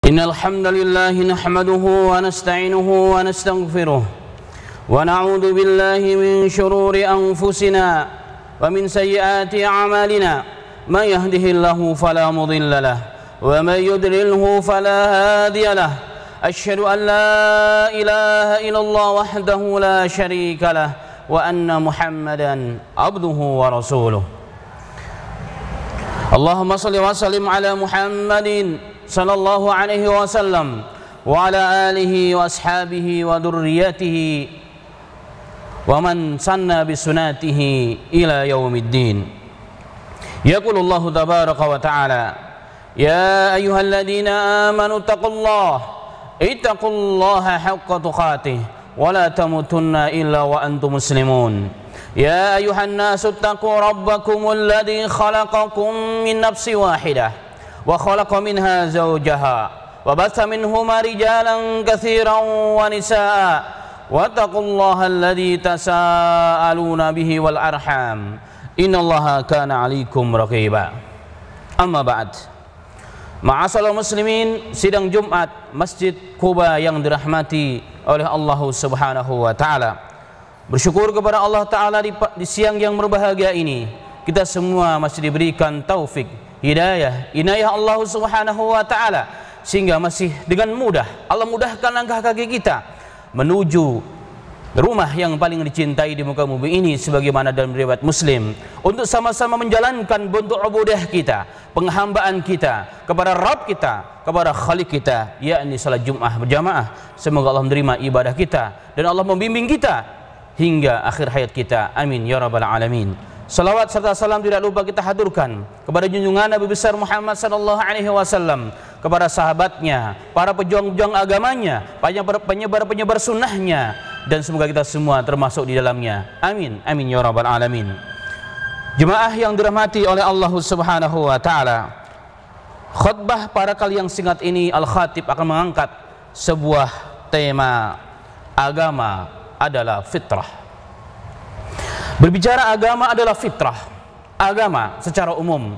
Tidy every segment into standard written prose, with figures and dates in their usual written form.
إن الحمد لله نحمده ونستعينه ونستغفره ونعوذ بالله من شرور أنفسنا ومن سيئات أعمالنا من يهده الله فلا مضل له ومن يضلله فلا هادي له أشهد أن لا إله إلا الله وحده لا شريك له وأن محمدا عبده ورسوله اللهم صل وسلم على محمد صلى الله عليه وسلم وعلى آله وأصحابه وذريته ومن سن بسنته إلى يوم الدين. يقول الله تبارك وتعالى: يا أيها الذين آمنوا اتقوا الله حق تقاته ولا تموتن إلا وأنتم مسلمون. يا أيها الناس اتقوا ربكم الذي خلقكم من نفس واحدة وخلق منها زوجها وبث منهما رجالا كثيرا ونساء واتقوا الله الذي تساءلون به والأرحام إن الله كان عليكم رقيبا. Amma ba'd. Ma'asyiral muslimin, sidang Jumat Masjid Quba yang dirahmati oleh Allah Subhanahu wa taala. Bersyukur kepada Allah taala di siang yang berbahagia ini, kita semua masih diberikan taufik, hidayah, inayah Allah Subhanahu wa taala, sehingga masih dengan mudah Allah mudahkan langkah kaki kita menuju rumah yang paling dicintai di muka bumi ini sebagaimana dalam riwayat Muslim, untuk sama-sama menjalankan bentuk ubudiyah kita, penghambaan kita kepada Rabb kita, kepada Khalik kita, yakni salat Jumat berjamaah. Semoga Allah menerima ibadah kita dan Allah membimbing kita hingga akhir hayat kita, amin ya rabbal alamin. Salawat serta salam tidak lupa kita haturkan kepada junjungan Nabi besar Muhammad sallallahu alaihi wasallam, kepada sahabatnya, para pejuang-pejuang agamanya, penyebar-penyebar sunnahnya, dan semoga kita semua termasuk di dalamnya, amin amin ya rabbal alamin. Jemaah yang dirahmati oleh Allah Subhanahu wa taala, khutbah pada kali yang singkat ini Al-Khatib akan mengangkat sebuah tema, agama adalah fitrah. Berbicara agama adalah fitrah. Agama secara umum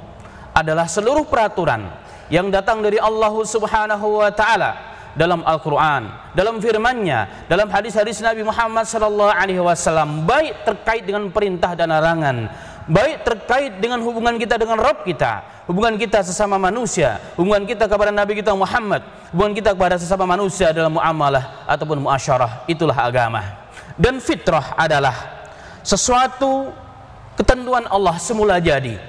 adalah seluruh peraturan yang datang dari Allah Subhanahu wa taala dalam Al-Qur'an, dalam firman-Nya, dalam hadis-hadis Nabi Muhammad sallallahu alaihi wasallam, baik terkait dengan perintah dan larangan, baik terkait dengan hubungan kita dengan Rabb kita, hubungan kita sesama manusia, hubungan kita kepada Nabi kita Muhammad, hubungan kita kepada sesama manusia dalam muamalah ataupun muasyarah, itulah agama. Dan fitrah adalah sesuatu ketentuan Allah semula jadi.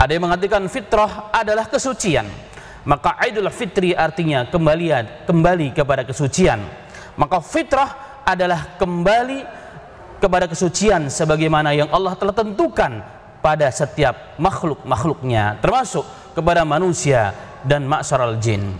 Ada yang mengatakan fitrah adalah kesucian, maka Idul Fitri artinya kembali kepada kesucian. Maka fitrah adalah kembali kepada kesucian sebagaimana yang Allah telah tentukan pada setiap makhluk-makhluknya, termasuk kepada manusia dan ma'syaral jin.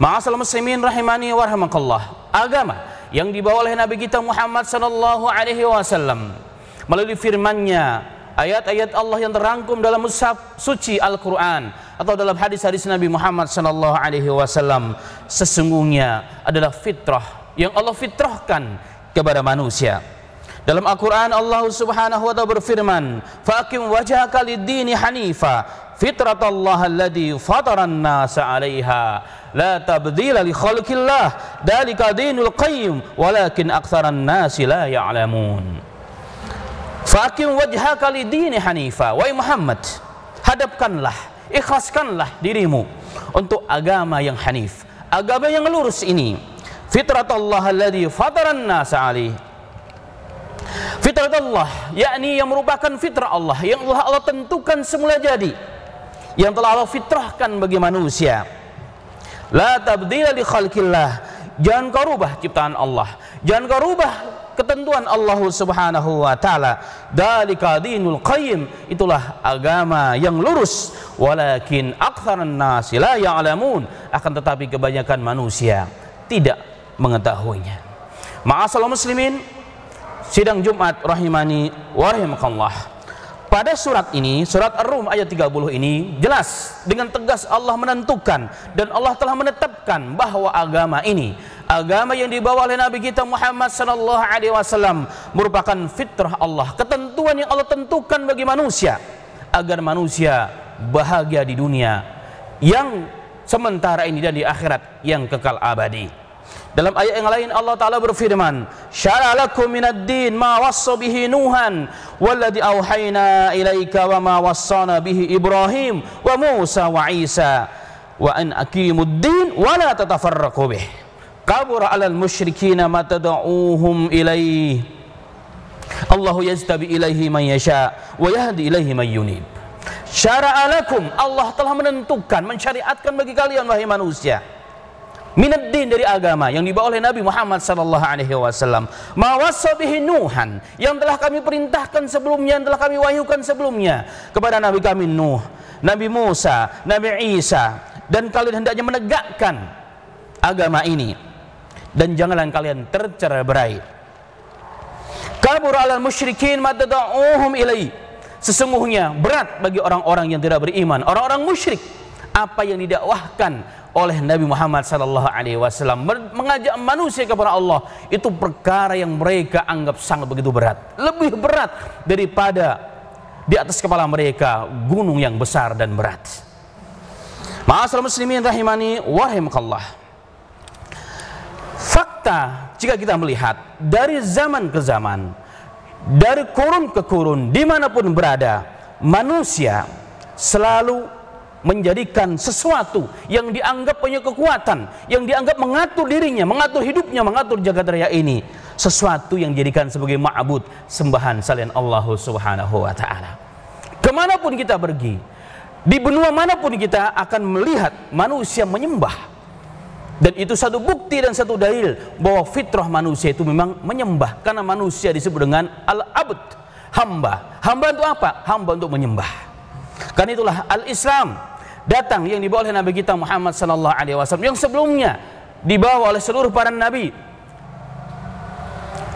Ma'asyiral muslimin rahimani wa rahimakallah, agama yang dibawa oleh Nabi kita Muhammad sallallahu alaihi wasallam melalui firman-Nya, ayat-ayat Allah yang terangkum dalam mushaf suci Al-Qur'an atau dalam hadis-hadis Nabi Muhammad sallallahu alaihi wasallam, sesungguhnya adalah fitrah yang Allah fitrahkan kepada manusia. Dalam Al-Quran Allah Subhanahu wa ta'ala berfirman, faqim wajhaka lid-dini hanifa fitratallahi allati fataran nasa 'alaiha la tabdila li khalqillah dzalika dinul qayyim walakin aktsaran nasi la ya'lamun. Faqim wajhaka lid-dini hanifa, wahai Muhammad, hadapkanlah, ikhlaskanlah dirimu untuk agama yang hanif, agama yang lurus ini. Fitratallahi allati fataran nasa 'alaiha, fitrah Allah, yakni yang merupakan fitrah Allah yang telah Allah tentukan semula jadi, yang telah Allah fitrahkan bagi manusia. La tabdila li khalqillah, jangan kau rubah ciptaan Allah, jangan kau rubah ketentuan Allah Subhanahu wa taala. Dzalika dinul qayyim, itulah agama yang lurus. Walakin aktsaran nasi la ya'lamun, akan tetapi kebanyakan manusia tidak mengetahuinya. Ma'asyiral muslimin, sidang Jumat rahimani wa rahimakallah. Pada surat ini, surat Ar-Rum ayat 30 ini, jelas dengan tegas Allah menentukan dan Allah telah menetapkan bahwa agama ini, agama yang dibawa oleh Nabi kita Muhammad sallallahu alaihi wasallam, merupakan fitrah Allah, ketentuan yang Allah tentukan bagi manusia agar manusia bahagia di dunia, yang sementara ini dan di akhirat yang kekal abadi. Dalam ayat yang lain Allah Ta'ala berfirman, syara'a lakum minad din ma wassa bihi Nuhan walladhi auhayna ilaika wa ma wassana bihi Ibrahim wa Musa wa Isa wa an aqimud din wa la tatafarraqu bih kabura 'alal musyrikina ma tad'uuhum ilaih Allahu yajtabi ilaihi man yasha wa yahdi ilaihi man yunib. Syara'a lakum, Allah telah menentukan, mensyariatkan bagi kalian wahai manusia, minad din, dari agama yang dibawa oleh Nabi Muhammad sallallahu alaihi wasallam, ma wassa bihi Nuhan, yang telah kami perintahkan sebelumnya, yang telah kami wahyukan sebelumnya kepada Nabi kami Nuh, Nabi Musa, Nabi Isa, dan kalian hendaknya menegakkan agama ini dan janganlah kalian tercerai-berai. Kabur 'alal musyrikin ma tad'uuhum ilaihi, sesungguhnya berat bagi orang-orang yang tidak beriman, orang-orang musyrik, apa yang didakwahkan oleh Nabi Muhammad sallallahu alaihi wasallam, mengajak manusia kepada Allah, itu perkara yang mereka anggap sangat begitu berat, lebih berat daripada di atas kepala mereka gunung yang besar dan berat. Ma'asyiral muslimin rahimani wa rahimakallah. Fakta, jika kita melihat dari zaman ke zaman, dari kurun ke kurun, dimanapun berada, manusia selalu menjadikan sesuatu yang dianggap punya kekuatan, yang dianggap mengatur dirinya, mengatur hidupnya, mengatur jagat raya ini, sesuatu yang dijadikan sebagai ma'bud, sembahan selain Allah subhanahu wa ta'ala. Kemanapun kita pergi, di benua manapun kita akan melihat manusia menyembah. Dan itu satu bukti dan satu dalil bahwa fitrah manusia itu memang menyembah, karena manusia disebut dengan al-abd, hamba. Hamba untuk apa? Hamba untuk menyembah. Karena itulah al-Islam datang yang dibawa oleh Nabi kita Muhammad sallallahu alaihi wasallam, yang sebelumnya dibawa oleh seluruh para nabi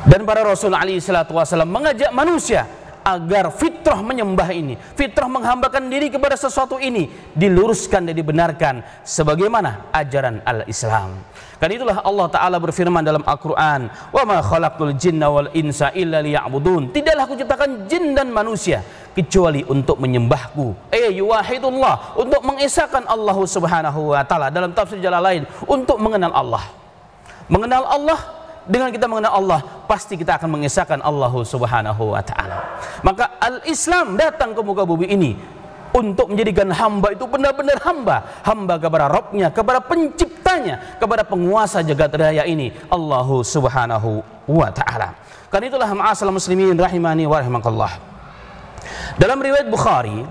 dan para rasul alaihi salatu wasallam, mengajak manusia agar fitrah menyembah ini, fitrah menghambakan diri kepada sesuatu ini diluruskan dan dibenarkan sebagaimana ajaran al-Islam. Karena itulah Allah Ta'ala berfirman dalam Al-Quran, wa ma khalaqtul jinna wal insa illa liya'budun, tidaklah aku ciptakan jin dan manusia kecuali untuk menyembahku, yuwahidullah, untuk mengesahkan Allah subhanahu wa ta'ala. Dalam tafsir Jalalain, untuk mengenal Allah. Mengenal Allah, dengan kita mengenal Allah, pasti kita akan mengesahkan Allah subhanahu wa ta'ala. Maka al-Islam datang ke muka bumi ini untuk menjadikan hamba itu benar-benar hamba, hamba kepada Rabbnya, kepada penciptanya, kepada penguasa jagat raya ini, Allah subhanahu wa ta'ala. Karena itulah ma'asyiral muslimin rahimani wa rahimakallah, dalam riwayat Bukhari,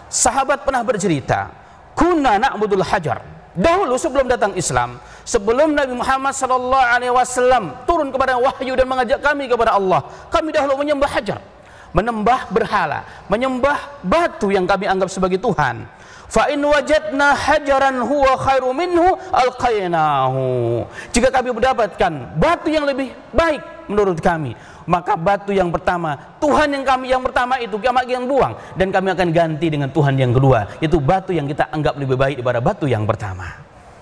sahabat pernah bercerita, kunna na'budul hajar. Dahulu sebelum datang Islam, sebelum Nabi Muhammad sallallahu alaihi wasallam turun kepada wahyu dan mengajak kami kepada Allah, kami dahulu menyembah hajar, menyembah berhala, menyembah batu yang kami anggap sebagai Tuhan. Fa in wajadna hajaran huwa khairu minhu alqainahu. Jika kami mendapatkan batu yang lebih baik menurut kami, maka batu yang pertama, Tuhan yang pertama itu kami akan buang, dan kami akan ganti dengan Tuhan yang kedua, yaitu batu yang kita anggap lebih baik daripada batu yang pertama.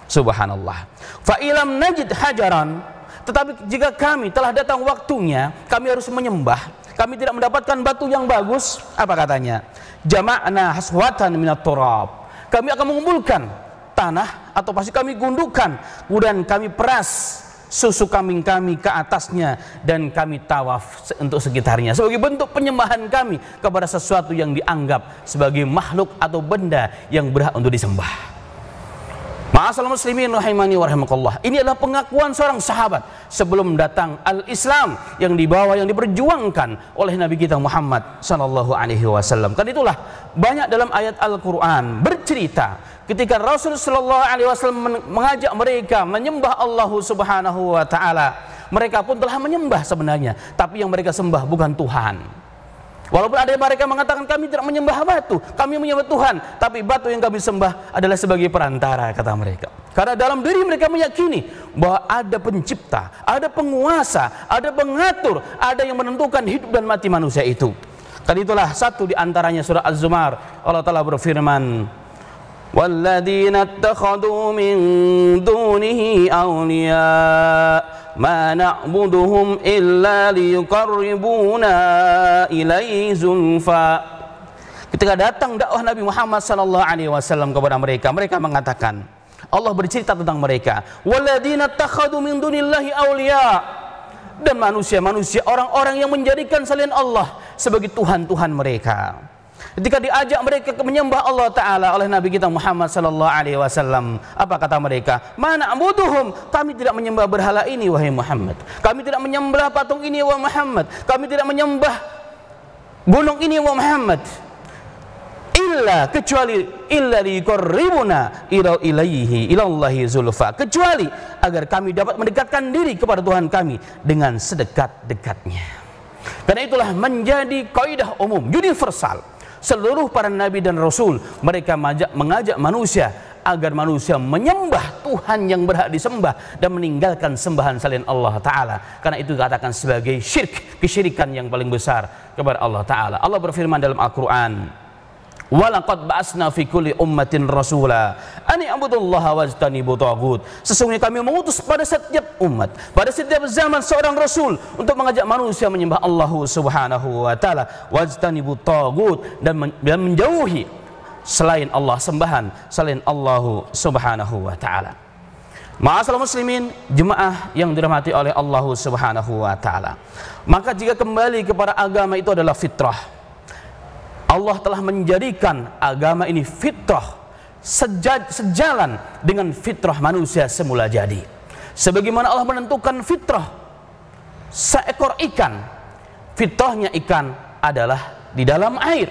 Subhanallah. Fa ilam najid hajaran, tetapi jika kami telah datang waktunya kami harus menyembah, kami tidak mendapatkan batu yang bagus, apa katanya? Jama'na haswatan minat turab. Kami akan mengumpulkan tanah atau pasti kami gundukan, kemudian kami peras susu kambing kami ke atasnya dan kami tawaf untuk sekitarnya sebagai bentuk penyembahan kami kepada sesuatu yang dianggap sebagai makhluk atau benda yang berhak untuk disembah. Ma'asyiral muslimin rahimani wa rahimakallah, ini adalah pengakuan seorang sahabat sebelum datang al-Islam yang dibawa, yang diperjuangkan oleh Nabi kita Muhammad sallallahu alaihi wasallam. Karena itulah banyak dalam ayat Al-Qur'an bercerita ketika Rasul sallallahu alaihi wasallam mengajak mereka menyembah Allah subhanahu wa ta'ala, mereka pun telah menyembah sebenarnya, tapi yang mereka sembah bukan Tuhan. Walaupun ada mereka mengatakan kami tidak menyembah batu, kami menyembah Tuhan, tapi batu yang kami sembah adalah sebagai perantara, kata mereka. Karena dalam diri mereka meyakini bahwa ada pencipta, ada penguasa, ada pengatur, ada yang menentukan hidup dan mati manusia itu. Karena itulah satu di antaranya surah Az-Zumar, Allah Ta'ala berfirman, walladzina ittakhadhu min dunihi awliya ma na'buduhum illa liyuqarribuna ilaihi zulfa. Ketika datang dakwah Nabi Muhammad sallallahu alaihi wasallam kepada mereka, mereka mengatakan, Allah bercerita tentang mereka, walladzina takhadu min dunillahi awliya, dan manusia-manusia, orang-orang yang menjadikan selain Allah sebagai Tuhan-Tuhan mereka. Ketika diajak mereka menyembah Allah Ta'ala oleh Nabi kita Muhammad sallallahu alaihi wasallam, apa kata mereka? Mana abuduhum, kami tidak menyembah berhala ini wahai Muhammad, kami tidak menyembah patung ini wahai Muhammad, kami tidak menyembah gunung ini wahai Muhammad, kecuali illa liqarribuna ilaihi ilallahi zulfa, kecuali agar kami dapat mendekatkan diri kepada Tuhan kami dengan sedekat-dekatnya. Karena itulah menjadi kaidah umum universal, seluruh para nabi dan rasul mereka mengajak manusia agar manusia menyembah Tuhan yang berhak disembah dan meninggalkan sembahan selain Allah Ta'ala, karena itu dikatakan sebagai syirik, kesyirikan yang paling besar kepada Allah Ta'ala. Allah berfirman dalam Al-Quran, walaqad ba'asna fi kulli ummatin rasula an i'budullaha wajtanibu taghut, sesungguhnya kami mengutus pada setiap umat, pada setiap zaman seorang rasul untuk mengajak manusia menyembah Allah Subhanahu wa taala, wajtanibu taghut, dan menjauhi selain Allah, sembahan selain Allah Subhanahu wa taala. Ma'asyiral muslimin, jemaah yang dirahmati oleh Allah Subhanahu wa taala, maka jika kembali kepada agama itu adalah fitrah. Allah telah menjadikan agama ini fitrah, sejalan dengan fitrah manusia semula jadi. Sebagaimana Allah menentukan fitrah seekor ikan, fitrahnya ikan adalah di dalam air.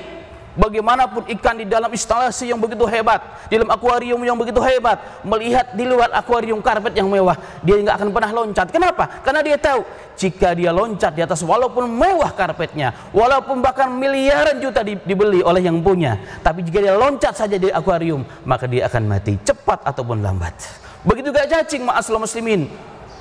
Bagaimanapun ikan di dalam instalasi yang begitu hebat, di dalam akuarium yang begitu hebat, melihat di luar akuarium karpet yang mewah, dia nggak akan pernah loncat. Kenapa? Karena dia tahu jika dia loncat di atas, walaupun mewah karpetnya, walaupun bahkan miliaran juta dibeli oleh yang punya, tapi jika dia loncat saja di akuarium, maka dia akan mati cepat ataupun lambat. Begitu juga cacing, ma'asyiral muslimin,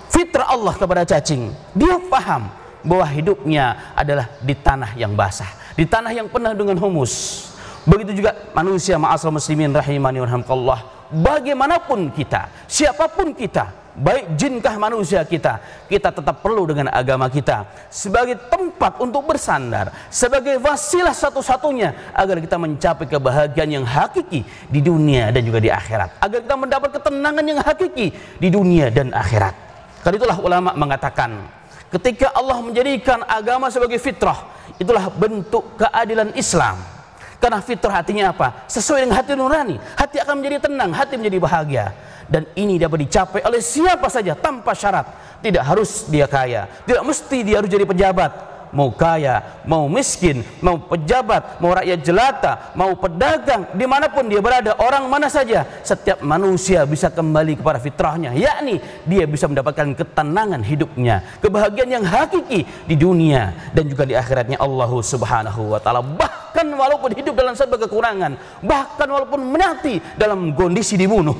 fitrah Allah kepada cacing, dia paham bahwa hidupnya adalah di tanah yang basah, di tanah yang penuh dengan humus. Begitu juga manusia, ma'asyiral muslimin rahimani wa rahimakumullah, bagaimanapun kita, siapapun kita, baik jinkah manusia kita tetap perlu dengan agama kita sebagai tempat untuk bersandar, sebagai wasilah satu-satunya agar kita mencapai kebahagiaan yang hakiki di dunia dan juga di akhirat, agar kita mendapat ketenangan yang hakiki di dunia dan akhirat. Karena itulah ulama mengatakan, ketika Allah menjadikan agama sebagai fitrah, itulah bentuk keadilan Islam. Karena fitrah artinya apa? Sesuai dengan hati nurani, hati akan menjadi tenang, hati menjadi bahagia. Dan ini dapat dicapai oleh siapa saja tanpa syarat. Tidak harus dia kaya, tidak mesti dia harus jadi pejabat. Mau kaya, mau miskin, mau pejabat, mau rakyat jelata, mau pedagang, dimanapun dia berada, orang mana saja, setiap manusia bisa kembali kepada fitrahnya, yakni dia bisa mendapatkan ketenangan hidupnya, kebahagiaan yang hakiki di dunia dan juga di akhiratnya Allah Subhanahu wa taala. Bahkan walaupun hidup dalam serba kekurangan, bahkan walaupun mati dalam kondisi dibunuh.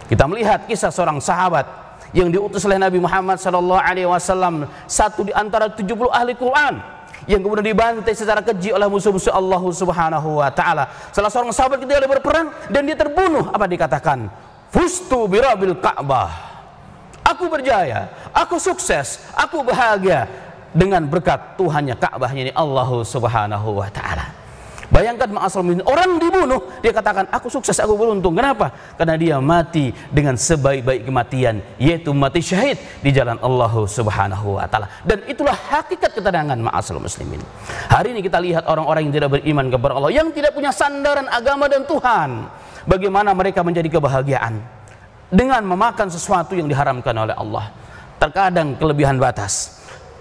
Kita melihat kisah seorang sahabat yang diutus oleh Nabi Muhammad sallallahu alaihi wasallam, satu di antara 70 ahli Quran yang kemudian dibantai secara keji oleh musuh-musuh Allah Subhanahu wa taala. Salah seorang sahabat ketika dia berperang dan dia terbunuh, apa dikatakan? Fustu birabil Ka'bah. Aku berjaya, aku sukses, aku bahagia dengan berkat Tuhannya Ka'bahnya ini Allah Subhanahu wa taala. Bayangkan ma'asyiral, orang dibunuh, dia katakan aku sukses, aku beruntung. Kenapa? Karena dia mati dengan sebaik-baik kematian, yaitu mati syahid di jalan Allah Subhanahu wa taala. Dan itulah hakikat ketenangan ma'asyiral muslimin. Hari ini kita lihat orang-orang yang tidak beriman kepada Allah, yang tidak punya sandaran agama dan Tuhan, bagaimana mereka menjadi kebahagiaan dengan memakan sesuatu yang diharamkan oleh Allah. Terkadang kelebihan batas.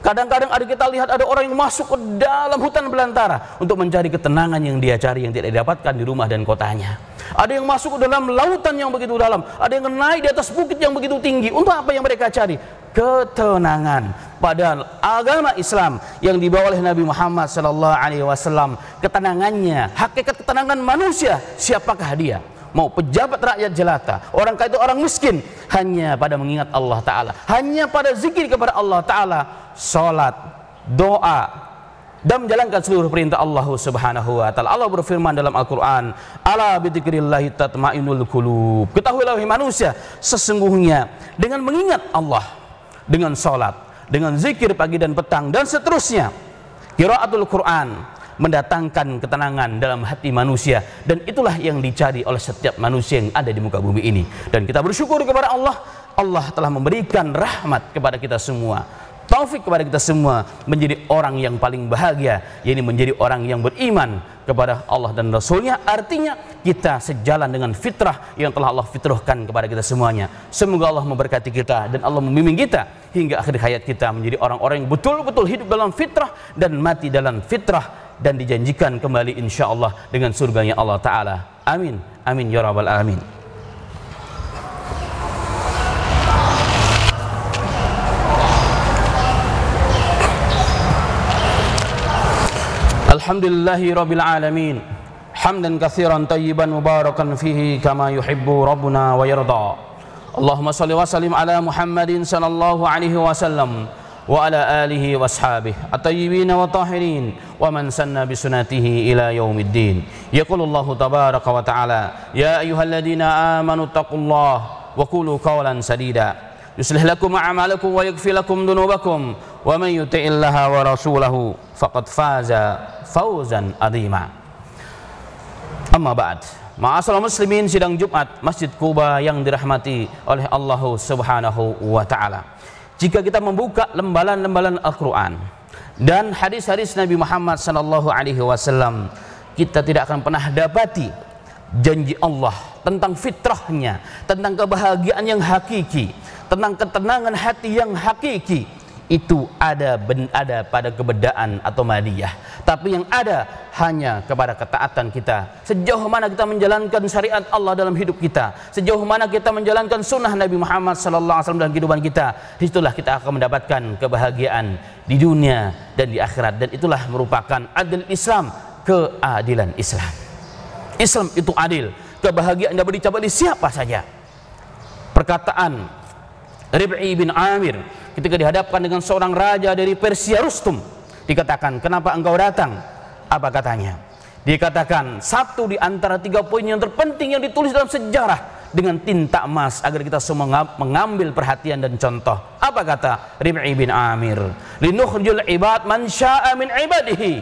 Kadang-kadang kita lihat ada orang yang masuk ke dalam hutan belantara untuk mencari ketenangan yang dia cari, yang tidak didapatkan di rumah dan kotanya. Ada yang masuk ke dalam lautan yang begitu dalam, ada yang naik di atas bukit yang begitu tinggi. Untuk apa yang mereka cari? Ketenangan. Padahal agama Islam yang dibawa oleh Nabi Muhammad SAW, ketenangannya, hakikat ketenangan manusia, siapakah dia? Mau pejabat rakyat jelata, orang kaya itu orang miskin, hanya pada mengingat Allah Ta'ala, hanya pada zikir kepada Allah Ta'ala, sholat, doa, dan menjalankan seluruh perintah Allah Subhanahu wa taala. Allah berfirman dalam Al-Qur'an, "Ala bidzikrillahi tatma'innul qulub." Ketahuilah wahai manusia, sesungguhnya dengan mengingat Allah, dengan sholat, dengan zikir pagi dan petang dan seterusnya, qiraatul Qur'an, mendatangkan ketenangan dalam hati manusia, dan itulah yang dicari oleh setiap manusia yang ada di muka bumi ini. Dan kita bersyukur kepada Allah, Allah telah memberikan rahmat kepada kita semua, taufik kepada kita semua menjadi orang yang paling bahagia, yaitu menjadi orang yang beriman kepada Allah dan Rasulnya. Artinya kita sejalan dengan fitrah yang telah Allah fitrahkan kepada kita semuanya. Semoga Allah memberkati kita dan Allah membimbing kita hingga akhir hayat kita menjadi orang-orang yang betul-betul hidup dalam fitrah dan mati dalam fitrah, dan dijanjikan kembali insyaallah dengan surganya Allah Ta'ala. Amin, amin ya rabbal alamin. Alhamdulillahi rabbil alamin, hamdan katsiran tayyiban mubarakan fihi kama yuhibbu rabbuna wa yarda. Allahumma salli wa sallim ala Muhammadin sallallahu alaihi wasallam wa ala alihi wa ashabihi at-tayyibin wa tahirin wa man sanna bi sunnatihi ila yaumiddin. Yaqulullahu tabaraka wa ta'ala, ya ayyuhalladzina amanu taqullaha wa qulu qawlan sadida yuslih lakum a'malakum wa yaghfir lakum dhunubakum wa man yuti'illaha wa rasulahu faqad faza fawzan azima. Amma ba'd. Ma'asyiral muslimin, sidang Jumat Masjid Quba yang dirahmati oleh Allah Subhanahu wa taala. Jika kita membuka lembaran-lembaran Al-Quran dan hadis-hadis Nabi Muhammad sallallahu alaihi wasallam, kita tidak akan pernah dapati janji Allah tentang fitrahnya, tentang kebahagiaan yang hakiki, tentang ketenangan hati yang hakiki. Itu ada pada kebedaan atau madiyah, tapi yang ada hanya kepada ketaatan kita. Sejauh mana kita menjalankan syariat Allah dalam hidup kita, sejauh mana kita menjalankan sunnah Nabi Muhammad SAW dalam kehidupan kita, disitulah kita akan mendapatkan kebahagiaan di dunia dan di akhirat. Dan itulah merupakan adil Islam, keadilan Islam. Islam itu adil, kebahagiaan dapat dicapai di siapa saja. Perkataan Rib'i bin Amir ketika dihadapkan dengan seorang raja dari Persia, Rustum, dikatakan, kenapa engkau datang? Apa katanya? Dikatakan, satu di antara 3 poin yang terpenting yang ditulis dalam sejarah dengan tinta emas agar kita semua mengambil perhatian dan contoh. Apa kata Rib'i bin Amir? Linukhrijul ibad man sya'a min ibadihi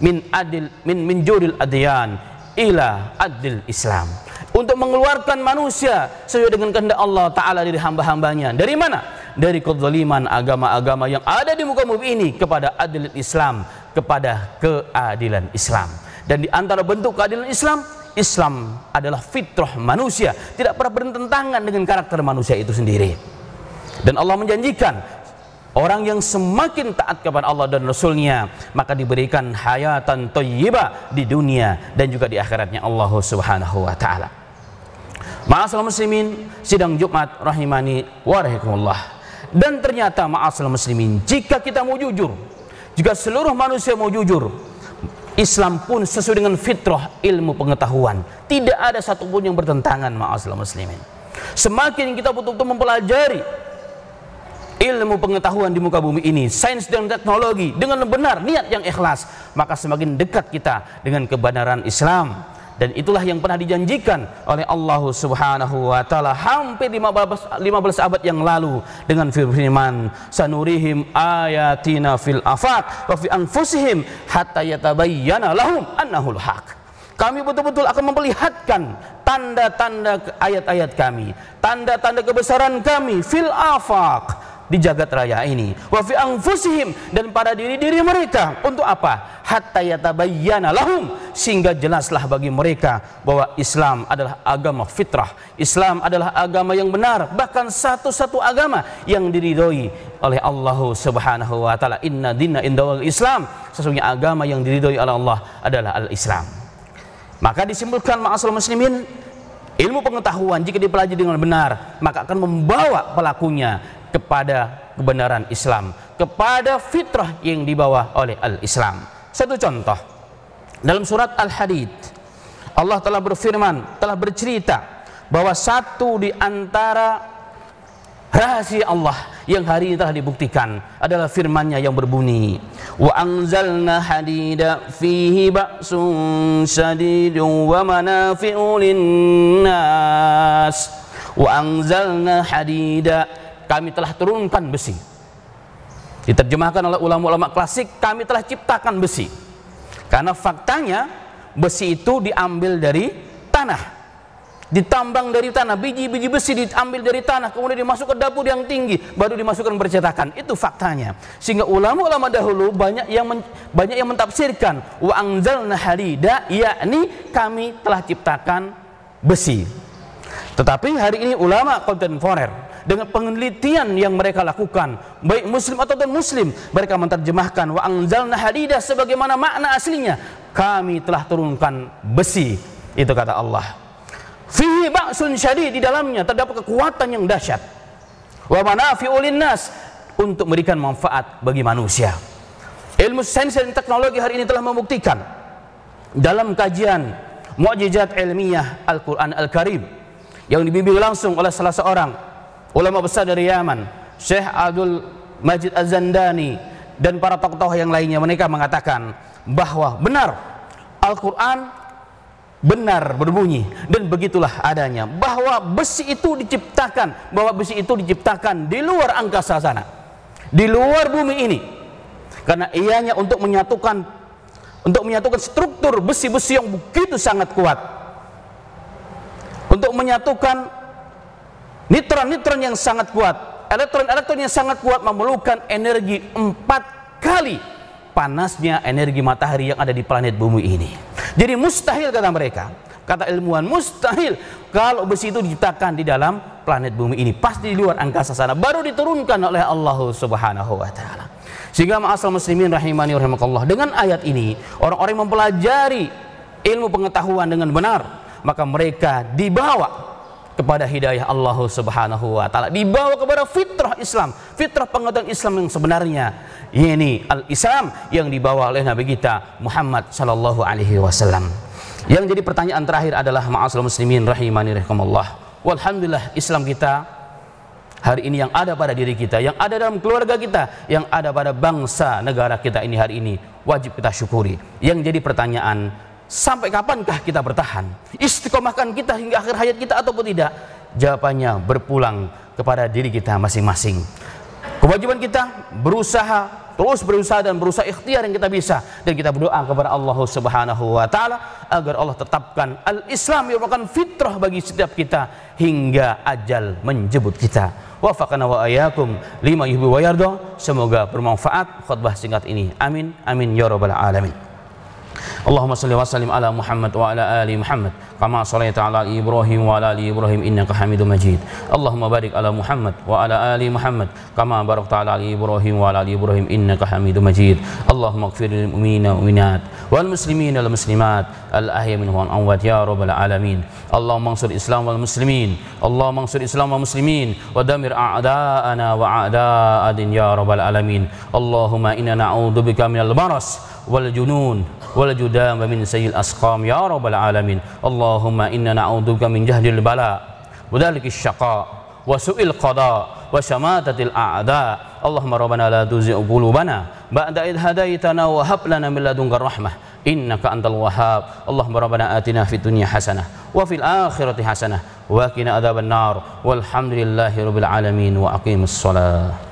min juril adyan ila adil Islam. Untuk mengeluarkan manusia sesuai dengan kehendak Allah Ta'ala dari hamba-hambanya. Dari mana? Dari kezaliman agama-agama yang ada di muka bumi ini kepada adil Islam, kepada keadilan Islam. Dan di antara bentuk keadilan Islam, Islam adalah fitrah manusia, tidak pernah bertentangan dengan karakter manusia itu sendiri. Dan Allah menjanjikan orang yang semakin taat kepada Allah dan Rasulnya, maka diberikan hayatan thayyibah di dunia dan juga di akhiratnya Allah Subhanahu wa ta'ala. Ma'asyiral muslimin, sidang Jumat rahimani wa rahimakumullah. Dan ternyata ma'asyiral muslimin, jika kita mau jujur, jika seluruh manusia mau jujur, Islam pun sesuai dengan fitrah ilmu pengetahuan. Tidak ada satupun yang bertentangan ma'asyiral muslimin. Semakin kita betul-betul mempelajari ilmu pengetahuan di muka bumi ini, sains dan teknologi dengan benar, niat yang ikhlas, maka semakin dekat kita dengan kebenaran Islam. Dan itulah yang pernah dijanjikan oleh Allah Subhanahu wa ta'ala hampir 15 abad yang lalu dengan firman, sanurihim ayatina fil afaq wa fi anfusihim hatta yatabayyana lahum annahul haq. Kami betul-betul akan memperlihatkan tanda-tanda ayat-ayat kami, tanda-tanda kebesaran kami fil afaq, di jagat raya ini, wa fi anfusihim, dan pada diri-diri mereka. Untuk apa? Hatta yatabayyana lahum, sehingga jelaslah bagi mereka bahwa Islam adalah agama fitrah, Islam adalah agama yang benar, bahkan satu-satu agama yang diridhoi oleh Allah Subhanahu wa ta'ala. Inna dinna indal Islam, sesungguhnya agama yang diridhoi oleh Allah adalah al-Islam. Maka disimpulkan ma'asyiral muslimin, ilmu pengetahuan jika dipelajari dengan benar, maka akan membawa pelakunya kepada kebenaran Islam, kepada fitrah yang dibawa oleh al-Islam. Satu contoh, dalam surat Al-Hadid, Allah telah berfirman, telah bercerita bahwa satu di antara rahasia Allah yang hari ini telah dibuktikan adalah firman-Nya yang berbunyi, wa anzalna hadida fihi ba'sun syadidun wa manafi'u linnas. Wa anzalna hadida, kami telah turunkan besi. Diterjemahkan oleh ulama-ulama klasik, kami telah ciptakan besi. Karena faktanya besi itu diambil dari tanah, ditambang dari tanah, biji-biji besi diambil dari tanah, kemudian dimasuk ke dapur yang tinggi, baru dimasukkan percetakan. Itu faktanya. Sehingga ulama-ulama dahulu banyak yang mentafsirkan wa anzalna hadida, yakni kami telah ciptakan besi. Tetapi hari ini ulama kontemporer dengan penelitian yang mereka lakukan, baik muslim atau non muslim, mereka menerjemahkan wa anzalna hadida sebagaimana makna aslinya, kami telah turunkan besi. Itu kata Allah. Fihi ba'sun syadid, di dalamnya terdapat kekuatan yang dahsyat. Wa manafi'u linnas, untuk memberikan manfaat bagi manusia. Ilmu sains dan teknologi hari ini telah membuktikan dalam kajian mukjizat ilmiah Al-Qur'an Al-Karim yang dibimbing langsung oleh salah seorang ulama besar dari Yaman, Syekh Abdul Majid Az-Zandani, dan para tokoh yang lainnya. Mereka mengatakan bahwa benar Al-Quran benar berbunyi, dan begitulah adanya, bahwa besi itu diciptakan, di luar angkasa sana, di luar bumi ini, karena ianya untuk menyatukan struktur besi-besi yang begitu sangat kuat, untuk menyatukan neutron yang sangat kuat, elektron yang sangat kuat, memerlukan energi 4 kali panasnya energi matahari yang ada di planet bumi ini. Jadi mustahil, kata mereka, kata ilmuwan, mustahil kalau besi itu diciptakan di dalam planet bumi ini, pasti di luar angkasa sana, baru diturunkan oleh Allah Subhanahu wa taala. Sehingga ma'asal muslimin rahimani rahimakallah, dengan ayat ini orang-orang yang mempelajari ilmu pengetahuan dengan benar, maka mereka dibawa kepada hidayah Allah Subhanahu wa taala, dibawa kepada fitrah Islam, fitrah pengetahuan Islam yang sebenarnya, ini al-Islam yang dibawa oleh Nabi kita Muhammad sallallahu alaihi wasallam. Yang jadi pertanyaan terakhir adalah ma'asal muslimin rahimani rahimakallah, walhamdulillah Islam kita hari ini yang ada pada diri kita, yang ada dalam keluarga kita, yang ada pada bangsa negara kita ini hari ini, wajib kita syukuri. Yang jadi pertanyaan, sampai kapankah kita bertahan? Istiqomahkan kita hingga akhir hayat kita ataupun tidak? Jawabannya berpulang kepada diri kita masing-masing. Kewajiban kita terus berusaha dan berusaha ikhtiar yang kita bisa, dan kita berdoa kepada Allah Subhanahu wa taala agar Allah tetapkan al-Islam yang merupakan fitrah bagi setiap kita hingga ajal menjemput kita. Wafaqana wa ayyakum lima yuhibbu wa yarda. Semoga bermanfaat khutbah singkat ini. Amin amin ya rabbal alamin. Allahumma salli wa sallim ala Muhammad wa ala ali Muhammad kama shallaita ala Ibrahim wa ala ali Ibrahim innaka Hamidum Majid. Allahumma barik ala Muhammad wa ala ali Muhammad kama barakta ala Ibrahim wa ala ali Ibrahim innaka Hamidum Majid. Allahumma ighfir lil mu'minina wal mu'minat wal muslimina wal muslimat al ahya minhum wal amwat ya rabbal alamin. Allahumma ansur Islam wal muslimin, Allahumma ansur Islam wal muslimin wa damir a'da'ana wa a'da'adin ya rabbal alamin. Allahumma inna na'udzubika minal baras wal junun wal judam wa min sayyil asqam ya rabbal alamin. Allahumma inna na'udzubika min jahdil bala wa dalikis syaqa wa su'il qada wa syamatatil a'da. Allahumma rabbana la tuzigh qulubana ba'da idh hadaitana wa hab lana min ladunka rahmah innaka antal wahhab. Allahumma rabbana atina fid dunya hasanah wa fil akhirati hasanah wa qina adzaban nar walhamdulillahi rabbil alamin wa aqimus shalah.